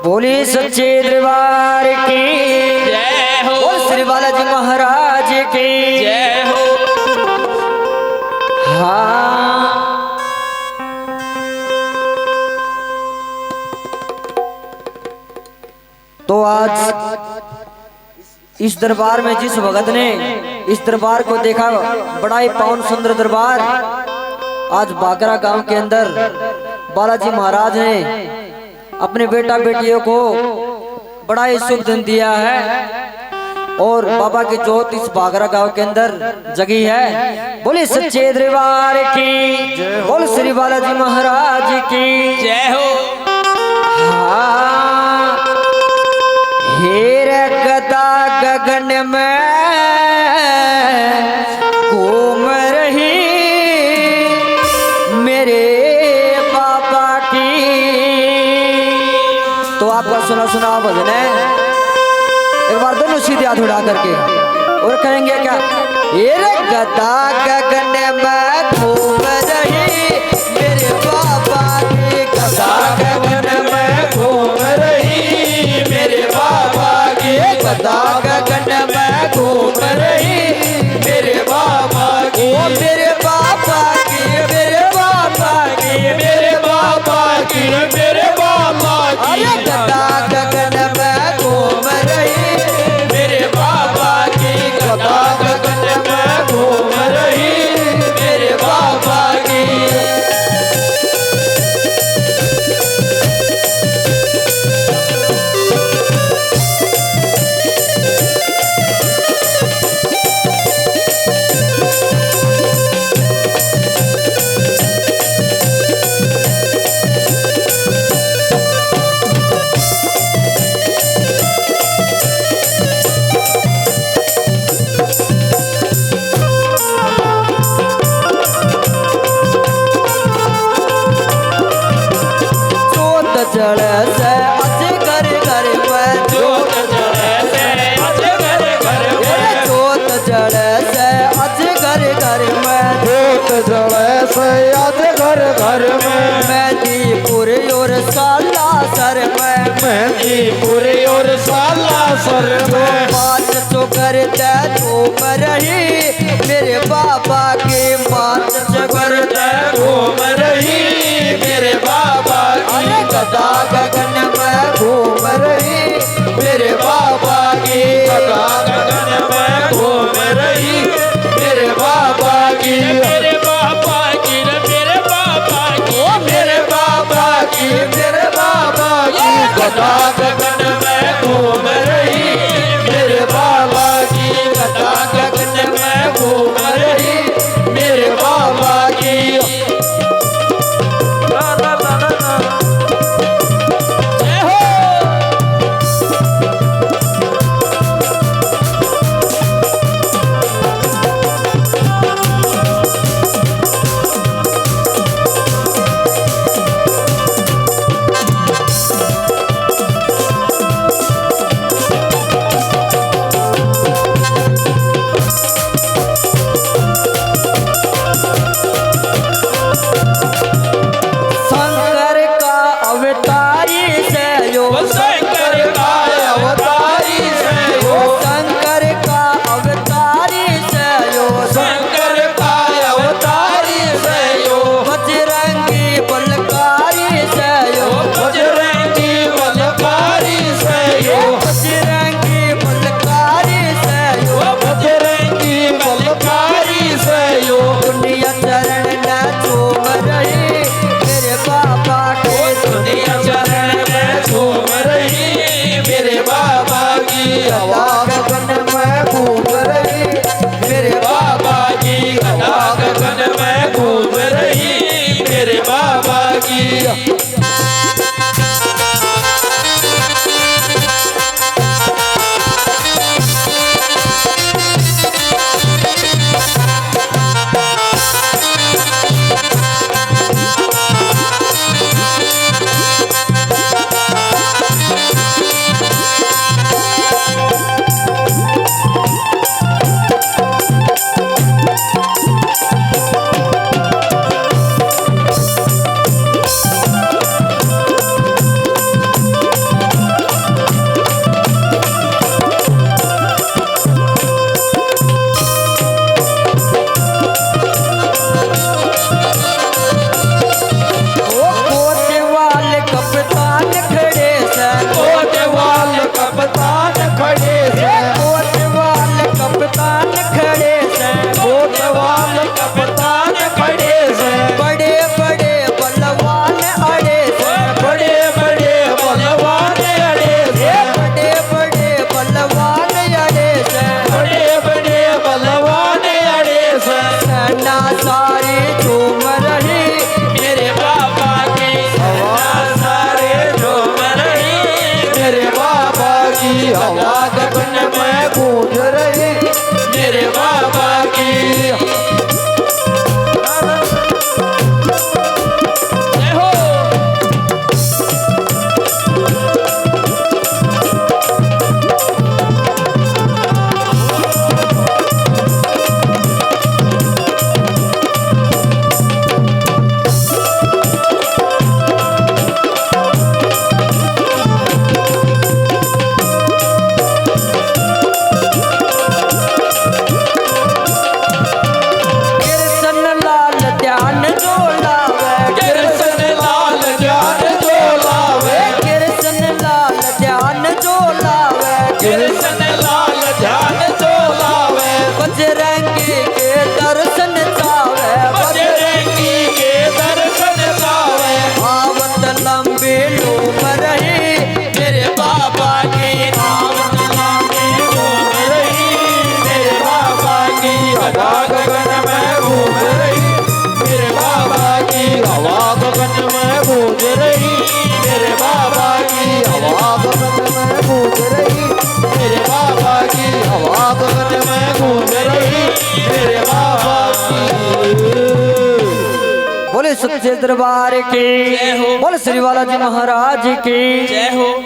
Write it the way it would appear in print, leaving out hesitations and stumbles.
बोली सच्चे दरबार की जय हो। बोल श्री बालाजी महाराज की जय हो। हाँ तो आज इस दरबार में जिस भगत ने इस दरबार को देखा, बड़ा ही पावन सुंदर दरबार, आज बागरा गांव के अंदर बालाजी महाराज ने अपने बेटा बेटियों को बड़ा ही शुभ दिन दिया है और बाबा की जोत इस बागरा गांव के अंदर जगी है। बोले सच्चे दरबार की, बोल श्री बालाजी महाराज की जय हो। हाँ हेर गदा गगन में घूम रही मेरे बाबा की। तो आपका सुना सुना भजन है, एक बार दोनों सीधे हाथ उड़ा करके और कहेंगे क्या, हेर गदा गगन में घूम रही मेरे बाबा की, गदा गगन में घूम रही मेरे बाबा की, गदा गगन में घूम रही मेरे बाबा की, मेरे बाबा की, मेरे बाबा की, मेरे बाबा की, मेरे बाबा की, गदा गगन में घूम रही मेरे बाबा की, गदा गगन में घूम रही मेरे बाबा की। जड़ से अज घर घर में जोत जड़े से अज घर घर में, जोत जड़ से अज घर घर में, जोत जड़े से आज घर घर में, मेहंदीपुर और साला सर में, मेहंदीपुर और साला सर में, बात तो करते घूम रही मेरे बाबा की, बात तो करते घूम रही मेरे बाबा की, गदा गगन में घूम रही मेरे बाबा की, गदा गगन में घूम रही मेरे बाबा की, मेरे बाबा की, मेरे बाबा की, ओ मेरे बाबा की, मेरे बाबा की, गदा गगन में घूम रही मेरे बाबा की, गदा गगन में घूम रही मेरे बाबा की। जय हो। शंकर का अवतारी से यो, शंकर का अवतारी से ओ शंकर का अवतारी से यो, शंकर का अवतारी से यो, बजरंगी बलकारी से यो, बजरंगी बलकारी से यो, बजरंगी बलकारी से यो, बजरंगी बलकारी से यो, दुनिया चरण न चूम रही मेरे बाबा के, दुनिया चरण में झूम रही मेरे बाबा की, गदा गगन में घूम रही मेरे बाबा की, गदा गगन में घूम रही मेरे बाबा की। बजरंगी के दर्शन चावे बजरंगी के दर्शन पावे आवत लंबी उम्र रही मेरे बाबा की आवत लंबी उम्र रही मेरे बाबा की हवा गगन में घूम रही मेरे बाबा की हवा गगन में गूंज रही मेरे बाबा की हवा गगन में गूंज रही मेरे बाबा की हवा गगन में गूंज रही मेरे बाबा की। बोले सच्चे दरबार की, बोले श्री बालाजी महाराज की। जय हो।